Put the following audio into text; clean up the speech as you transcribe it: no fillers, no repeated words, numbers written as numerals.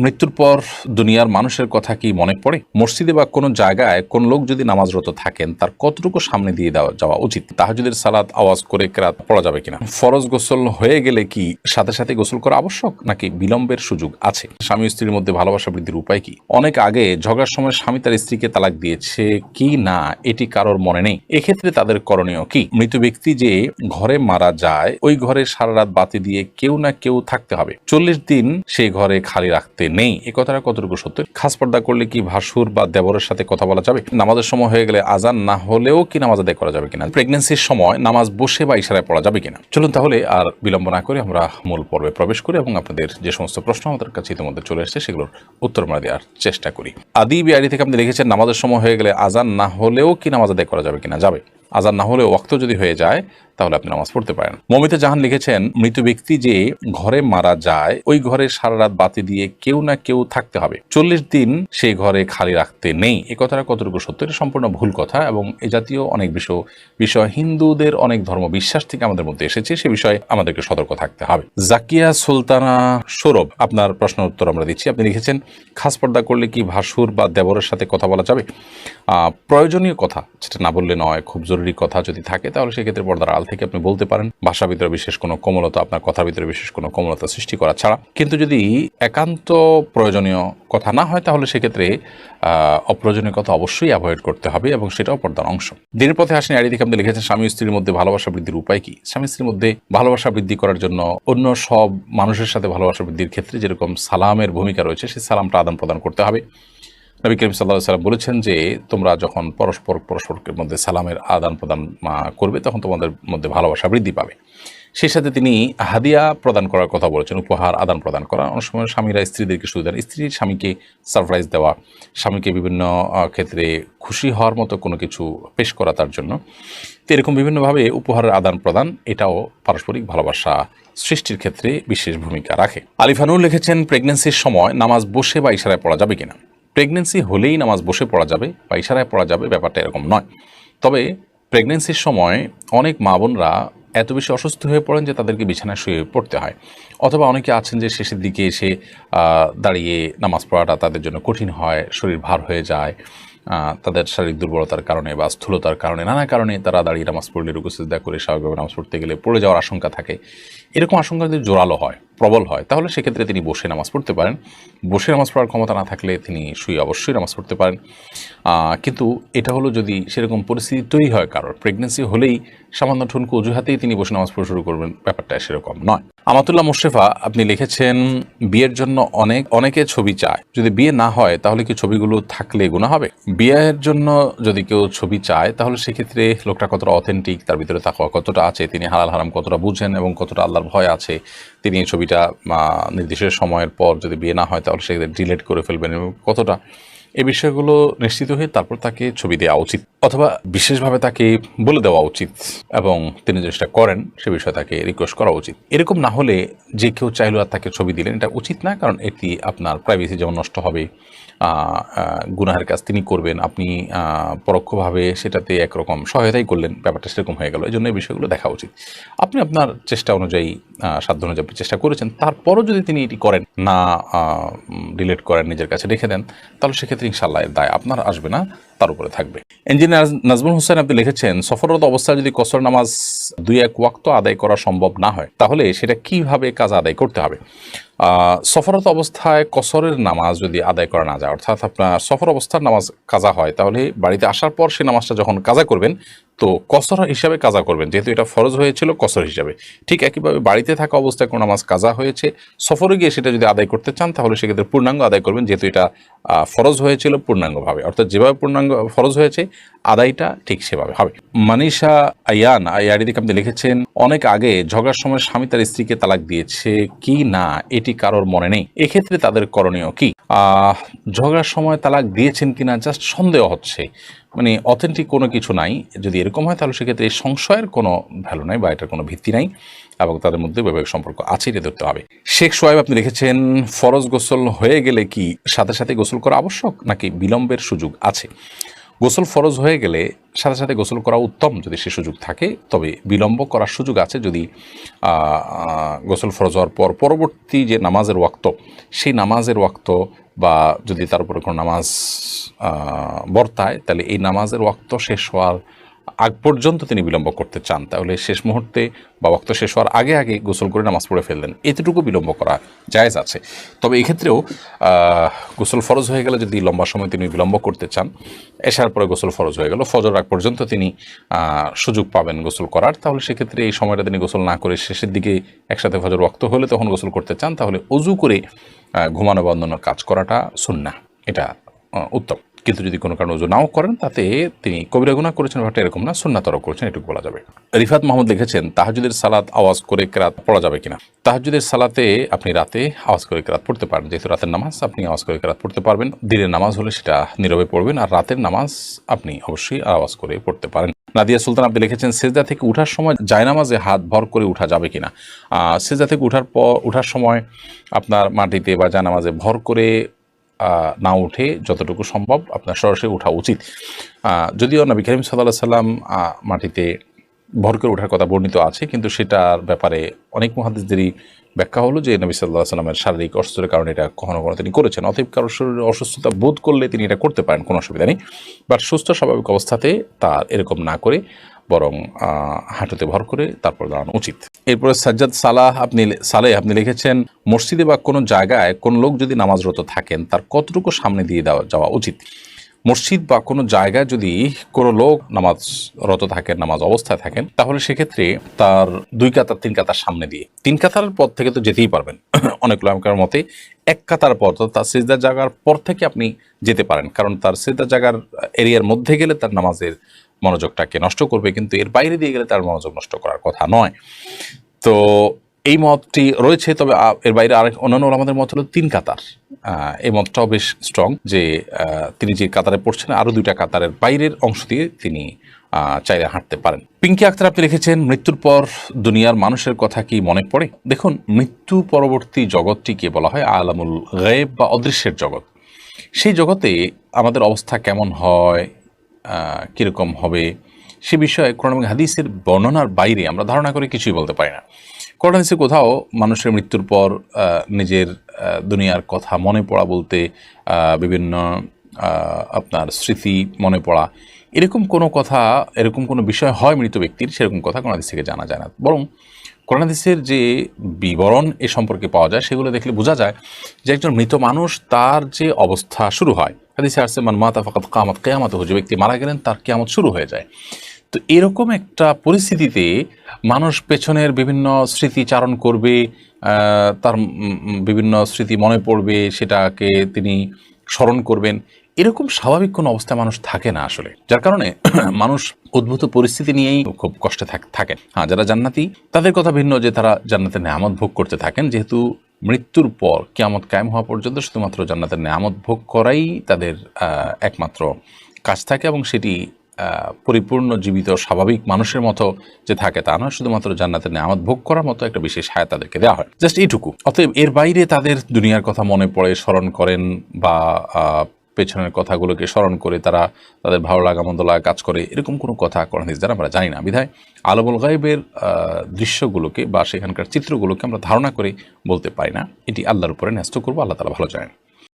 মৃত্যুর পর দুনিয়ার মানুষের কথা কি মনে পড়ে? মসজিদে বা কোনো জায়গায় কোন লোক যদি নামাজরত থাকেন তার কতটুকু সামনে দিয়ে যাওয়া উচিত? তাহাজ্জুদের সালাত আওয়াজ করে কেরাত পড়া যাবে কিনা? ফরজ গোসল হয়ে গেলে কি সাথে সাথে গোসল করা আবশ্যক নাকি বিলম্বের সুযোগ আছে? স্বামী স্ত্রীর মধ্যে ভালোবাসা বৃদ্ধির উপায় কি? অনেক আগে ঝগড়ার সময় স্বামী তার স্ত্রীকে তালাক দিয়েছে কি না এটি কারোর মনে নেই, এক্ষেত্রে তাদের করণীয় কি? মৃত ব্যক্তি যে ঘরে মারা যায় ওই ঘরে সারা রাত বাতি দিয়ে কেউ না কেউ থাকতে হবে, 40 দিন সেই ঘরে খালি রাখতে নেই, এ কথাটা কতটুকু সত্য? খাস পর্দা করলে কি ভাসুর বা দেবরের সাথে কথা বলা যাবে? নামাজের সময় হয়ে গেলে আজান না হলেও কি নামাজ আদায় করা যাবে কিনা? প্রেগন্যান্সির সময় নামাজ বসে বা ইশারায় পড়া যাবে কিনা? চলুন তাহলে আর বিলম্ব না করে আমরা মূল পর্বে প্রবেশ করি এবং আপনাদের যে সমস্ত প্রশ্ন আমাদের কাছে ইতিমধ্যে চলে এসেছে সেগুলোর উত্তর আমরা দেওয়ার চেষ্টা করি। আদি বিআইডি থেকে আপনি লিখেছেন নামাজের সময় হয়ে গেলে আজান না হলেও কি নামাজ আদায় করা যাবে কিনা? যাবে। আজান না হলেও ওয়াক্ত যদি হয়ে যায় তাহলে আপনি নামাজ পড়তে পারেন। মমিতা জাহান লিখেছেন মৃত ব্যক্তি যে ঘরে মারা যায় ওই ঘরে সারা রাত বাতি দিয়ে কেউ না কেউ থাকতে হবে, 40 দিন সেই ঘরে খালি রাখতে নেই, এ কথাটা কতটুকু সত্য? এটা সম্পূর্ণ ভুল কথা এবং এ জাতীয় অনেক বিষয় হিন্দুদের অনেক ধর্ম বিশ্বাস থেকে আমাদের মধ্যে এসেছে, সে বিষয়ে আমাদেরকে সতর্ক থাকতে হবে। জাকিয়া সুলতানা সৌরভ আপনার প্রশ্নের উত্তর আমরা দিচ্ছি। আপনি লিখেছেন খাস পর্দা করলে কি ভাসুর বা দেবরের সাথে কথা বলা যাবে? প্রয়োজনীয় কথা যেটা না বললে নয়, খুব জরুরি কথা যদি থাকে তাহলে সেক্ষেত্রে পর্দার আড়াল থেকে আপনি বলতে পারেন, ভাষার ভিতরে বিশেষ কোনো কোমলতা, আপনার কথার ভিতরে বিশেষ কোনো কোমলতা সৃষ্টি করা ছাড়া। কিন্তু যদি একান্ত প্রয়োজনীয় কথা না হয় তাহলে সেক্ষেত্রে অপ্রয়োজনীয় কথা অবশ্যই অ্যাভয়েড করতে হবে এবং সেটাও পর্দার অংশ। দিনের পথে আসেন আইডি থেকে আপনি লিখেছেন স্বামী স্ত্রীর মধ্যে ভালোবাসা বৃদ্ধির উপায় কি? স্বামী স্ত্রীর মধ্যে ভালোবাসা বৃদ্ধি করার জন্য অন্য সব মানুষের সাথে ভালোবাসা বৃদ্ধির ক্ষেত্রে যেরকম সালামের ভূমিকা রয়েছে সেই সালামটা আদান প্রদান করতে হবে। নবী করিম সাল্লাল্লাহু আলাইহি ওয়াসাল্লাম বলেছেন যে তোমরা যখন পরস্পরের মধ্যে সালামের আদান প্রদান করবে তখন তোমাদের মধ্যে ভালোবাসা বৃদ্ধি পাবে। সেই সাথে তিনি হাদিয়া প্রদান করার কথা বলেছেন, উপহার আদান প্রদান করা। অনেক সময় স্বামীরা স্ত্রীদেরকে সুবিধা দেন, স্ত্রীর স্বামীকে সারপ্রাইজ দেওয়া, স্বামীকে বিভিন্ন ক্ষেত্রে খুশি হওয়ার মতো কোনো কিছু পেশ করা তার জন্য। তো এরকম বিভিন্নভাবে উপহারের আদান প্রদান এটাও পারস্পরিক ভালোবাসা সৃষ্টির ক্ষেত্রে বিশেষ ভূমিকা রাখে। আলিফানুর লিখেছেন প্রেগন্যান্সির সময় নামাজ বসে বা ইশারায় পড়া যাবে কিনা? প্রেগন্যান্সি হলেই নামাজ বসে পড়া যাবে বা ইশারায় পড়া যাবে ব্যাপারটা এরকম নয়। তবে প্রেগন্যান্সির সময় অনেক মা বোনরা এত বেশি অসুস্থ হয়ে পড়েন যে তাদেরকে বিছানায় শুয়ে পড়তে হয়, অথবা অনেকে আছেন যে শেষের দিকে এসে দাঁড়িয়ে নামাজ পড়াটা তাদের জন্য কঠিন হয়, শরীর ভার হয়ে যায়, তাদের শারীরিক দুর্বলতার কারণে বা স্থূলতার কারণে নানা কারণে তারা দাঁড়িয়ে নামাজ পড়লে রুকু সিজদা করে স্বাভাবিকভাবে নামাজ পড়তে গেলে পড়ে যাওয়ার আশঙ্কা থাকে। এরকম আশঙ্কা যদি জোরালো হয়, প্রবল হয়, তাহলে সেক্ষেত্রে তিনি বসে নামাজ পড়তে পারেন। বসে নামাজ পড়ার ক্ষমতা না থাকলে তিনি শুয়ে অবশ্যই নামাজ পড়তে পারেন। কিন্তু এটা হলো যদি সেরকম পরিস্থিতি তৈরি হয় কারোর, প্রেগনেন্সি হলেই সামান্য ঠুনকো অজুহাতেই তিনি বসে নামাজ পড়া শুরু করবেন, ব্যাপারটা সেরকম নয়। আমাতুল্লাহ মোশরেফা আপনি লিখেছেন বিয়ের জন্য অনেকে ছবি চায়, যদি বিয়ে না হয় তাহলে কি ছবিগুলো থাকলে গুনাহ হবে? বিয়ের জন্য যদি কেউ ছবি চায় তাহলে সেক্ষেত্রে লোকটা কতটা অথেন্টিক, তার ভিতরে তাকওয়া কতটা আছে, তিনি হালাল হারাম কতটা বুঝেন এবং কতটা আল্লাহর ভয় আছে, তিনি এই ছবিটা নির্দিষ্ট সময়ের পর যদি বিয়ে না হয় তাহলে সেক্ষেত্রে ডিলিট করে ফেলবেন এবং কতটা, এই বিষয়গুলো নিশ্চিত হয়ে তারপর তাকে ছবি দেওয়া উচিত অথবা বিশেষভাবে তাকে বলে দেওয়া উচিত এবং তিনি যেটা করেন সে বিষয়ে তাকে রিকোয়েস্ট করা উচিত। এরকম না হলে যে কেউ চাইলেও আর তাকে ছবি দিলেন, এটা উচিত না, কারণ এটি আপনার প্রাইভেসি যেমন নষ্ট হবে, গুনাহের কাজ তিনি করবেন, আপনি পরোক্ষভাবে সেটাতে একরকম সহায়তাই করলেন, ব্যাপারটা সেরকম হয়ে গেল। এই জন্য এই বিষয়গুলো দেখা উচিত। আপনি আপনার চেষ্টা অনুযায়ী সাধ্য অনুযায়ী চেষ্টা করেছেন, তারপরও যদি তিনি এটি করেন না, ডিলিট করেন, নিজের কাছে রেখে দেন, তাহলে সেক্ষেত্রে ইনশাআল্লাহ এর দায় আপনার আসবে না, তার উপরে থাকবে। ইঞ্জিনিয়ার নাজমুল হোসেন আপনি লিখেছেন সফররত অবস্থায় যদি কসর নামাজ 2-1 ওয়াক্ত আদায় করা সম্ভব না হয় তাহলে সেটা কিভাবে কাজা আদায় করতে হবে? সফররত অবস্থায় কসরের নামাজ যদি আদায় করা না যায়, অর্থাৎ আপনার সফর অবস্থার নামাজ কাজা হয়, তাহলে বাড়িতে আসার পর সে নামাজটা যখন কাজা করবেন তো কসর হিসাবে কাজা করবেন, যেহেতু এটা ফরজ হয়েছিল কসর হিসাবে। ঠিক একইভাবে বাড়িতে থাকা অবস্থায় কোনো নামাজ কাজা হয়েছে, সফরে গিয়ে সেটা যদি আদায় করতে চান তাহলে সেক্ষেত্রে পূর্ণাঙ্গ আদায় করবেন, যেহেতু এটা ফরজ হয়েছিল পূর্ণাঙ্গভাবে, অর্থাৎ যেভাবে পূর্ণাঙ্গ ফরজ হয়েছে আদায়টা ঠিক সেভাবে হবে। মানিষা আয়ান আইআইডি থেকে আপনি লিখেছেন অনেক আগে ঝগড়ার সময় স্বামী তার স্ত্রীকে তালাক দিয়েছে কি না এটি কারোর মনে নেই, এক্ষেত্রে তাদের করণীয় কি? ঝগড়ার সময় তালাক দিয়েছেন কিনা জাস্ট সন্দেহ হচ্ছে, মানে অথেন্টিক কোনো কিছু নাই। যদি এরকম হয় তাহলে সেক্ষেত্রে এই সংশয়ের কোনো ভ্যালু নাই বা এটার কোনো ভিত্তি নাই এবং তাদের মধ্যে বৈবাহিক সম্পর্ক আছে, এটা ধরতে হবে। শেখ সোয়েব আপনি লিখেছেন ফরজ গোসল হয়ে গেলে কি সাথে সাথে গোসল করা আবশ্যক নাকি বিলম্বের সুযোগ আছে? গোসল ফরজ হয়ে গেলে সাথে সাথে গোসল করা উত্তম যদি সে সুযোগ থাকে, তবে বিলম্ব করার সুযোগ আছে যদি গোসল ফরজ হওয়ার পর পরবর্তী যে নামাজের ওয়াক্ত, সেই নামাজের ওয়াক্ত বা যদি তার উপরে কোনো নামাজ বর্তায়, তাহলে এই নামাজের ওয়াক্ত শেষ হওয়ার আগ পর্যন্ত তিনি বিলম্ব করতে চান, তাহলে শেষ মুহূর্তে বা ওয়াক্ত শেষ হওয়ার আগে আগে গোসল করে নামাজ পড়ে ফেললেন, এতটুকু বিলম্ব করা জায়েজ আছে। তবে এক্ষেত্রেও গোসল ফরজ হয়ে গেলে যদি লম্বা সময় তিনি বিলম্ব করতে চান, এশার পরে গোসল ফরজ হয়ে গেল, ফজর আগ পর্যন্ত তিনি সুযোগ পাবেন গোসল করার, তাহলে সেক্ষেত্রে এই সময়টা তিনি গোসল না করে শেষের দিকে একসাথে ফজর ওয়াক্ত হলে তখন গোসল করতে চান, তাহলে অজু করে ঘুমানো বা অন্যান্য কাজ করাটা সুন্নাহ, এটা উত্তম। কিন্তু যদি কোনো কারণে ওযু নাও করেন, তাতে তিনি কবিরা গুনাহ করেছেন ব্যাপারটা এরকম না, সুন্নাতও করেছেন, এটুকু বলা যাবে। রিফাত মোহাম্মদ লিখেছেন, তাহাজ্জুদের সালাত আওয়াজ করে কেরাত পড়া যাবে কিনা। তাহাজ্জুদের সালাতে আপনি রাতে আওয়াজ করে কেরাত পড়তে পারেন, যেহেতু রাতের নামাজ আপনি আওয়াজ করে কেরাত পড়তে পারবেন। দিনের নামাজ হলে সেটা নীরবে পড়বেন, আর রাতের নামাজ আপনি অবশ্যই আওয়াজ করে পড়তে পারেন। নাদিয়া সুলতান আপনি লিখেছেন, সেজদা থেকে উঠার সময় জায়নামাজে হাত ভর করে উঠা যাবে কিনা। সেজদা থেকে উঠার সময় আপনার মাটিতে বা জায়নামাজে ভর করে না উঠে যতটুকু সম্ভব আপনার সরাসরি ওঠা উচিত। যদিও নবী করিম সাল্লাল্লাহু আলাইহি সাল্লাম মাটিতে ভর করে ওঠার কথা বর্ণিত আছে, কিন্তু সেটার ব্যাপারে অনেক মুহাদ্দিসদেরই ব্যাখ্যা হলো যে নবী সাল্লাল্লাহু আলাইহি সাল্লামের শারীরিক অসুস্থতার কারণে এটা কখনো কখনো তিনি করেছেন। অতএব কারোর শরীরে অসুস্থতা বোধ করলে তিনি এটা করতে পারেন, কোনো অসুবিধা নেই। বাট সুস্থ স্বাভাবিক অবস্থাতে তার এরকম না করে বরং হাঁটুতে ভর করে তারপর দাঁড়ানো উচিত। এরপরে সাজ্জাদ আপনি লিখেছেন, মসজিদে বা কোনো জায়গায় কোন লোক যদি নামাজরত থাকেন, তার কতটুকু সামনে দিয়ে যাওয়া উচিত। মসজিদ বা কোনো জায়গায় যদি কোনো লোক নামাজরত থাকেন, নামাজ অবস্থায় থাকেন, তাহলে সেক্ষেত্রে তার 2 কাতার 3 কাতার সামনে দিয়ে, 3 কাতার পর থেকে তো যেতেই পারবেন, অনেক উলামার মতে 1 কাতার পর, তার সিজদার জায়গার পর থেকে আপনি যেতে পারেন, কারণ তার সিজদার জায়গার এরিয়ার মধ্যে গেলে তার নামাজের মনোযোগটাকে নষ্ট করবে, কিন্তু এর বাইরে দিয়ে গেলে তার মনোযোগ নষ্ট করার কথা নয়। তো এই মতটি রয়েছে, তবে এর বাইরে আরেক অন্যান্য ওলামাদের মত হলো 3 কাতার। এই মতটাও বেশ স্ট্রং যে তিনি যে কাতারে পড়ছেন আরও 2টা কাতারের বাইরের অংশ দিয়ে তিনি চাইলে হাঁটতে পারেন। পিঙ্কি আক্তার আপনি লিখেছেন, মৃত্যুর পর দুনিয়ার মানুষের কথা কি মনে পড়ে। দেখুন, মৃত্যু পরবর্তী জগৎটিকে বলা হয় আলামুল গায়েব বা অদৃশ্যের জগৎ। সেই জগতে আমাদের অবস্থা কেমন হয়, কীরকম হবে, সে বিষয়ে কোরআন এবং হাদিসের বর্ণনার বাইরে আমরা ধারণা করে কিছুই বলতে পারি না। কোরআন হাদিসে কোথাও মানুষের মৃত্যুর পর নিজের দুনিয়ার কথা মনে পড়া বলতে বিভিন্ন আপনার স্মৃতি মনে পড়া, এরকম কোনো কথা, এরকম কোনো বিষয় হয় মৃত ব্যক্তির, সেরকম কথা কোরআন হাদিস থেকে জানা যায় না। বরং কোরআন হাদিসের যে বিবরণ এ সম্পর্কে পাওয়া যায়, সেগুলো দেখলে বোঝা যায় যে একজন মৃত মানুষ তার যে অবস্থা শুরু হয়, হাদিসে আসছে মান মাতা ফাকাদ কামাত কিয়ামাতুহু, যে ব্যক্তি মারা গেলেন তার কিয়ামত শুরু হয়ে যায়। তো এরকম একটা পরিস্থিতিতে মানুষ পেছনের বিভিন্ন স্মৃতি চারণ করবে, তার বিভিন্ন স্মৃতি মনে পড়বে, সেটাকে তিনি স্মরণ করবেন, এরকম স্বাভাবিক কোনো অবস্থায় মানুষ থাকে না আসলে, যার কারণে মানুষ উদ্ভূত পরিস্থিতি নিয়েই খুব কষ্টে থাকেন। হ্যাঁ, যারা জান্নাতি তাদের কথা ভিন্ন, যে তারা জান্নাতের নেয়ামত ভোগ করতে থাকেন, যেহেতু মৃত্যুর পর কিয়ামত কায়েম হওয়া পর্যন্ত শুধুমাত্র জান্নাতের নেয়ামত ভোগ করাই তাদের একমাত্র কাজ থাকে, এবং সেটি পরিপূর্ণ জীবিত স্বাভাবিক মানুষের মতো যে থাকে তা নয়, শুধুমাত্র জান্নাতের নেয়ামত ভোগ করার মতো একটা বিশেষ হায়াত তাদেরকে দেওয়া হয়, জাস্ট এইটুকু। অতএব এর বাইরে তাদের দুনিয়ার কথা মনে পড়ে, স্মরণ করেন, বা পেছনের কথাগুলোকে স্মরণ করে তারা তাদের ভালো লাগা মন্দ লাগা কাজ করে, এরকম কোনো কথা কোরআন হাদিস দ্বারা আমরা জানি না। বিধায় আলামুল গায়েবের দৃশ্যগুলোকে বা সেখানকার চিত্রগুলোকে আমরা ধারণা করে বলতে পারি না, এটি আল্লাহর উপরে ন্যস্ত করবো, আল্লাহ তাআলা ভালো জানেন।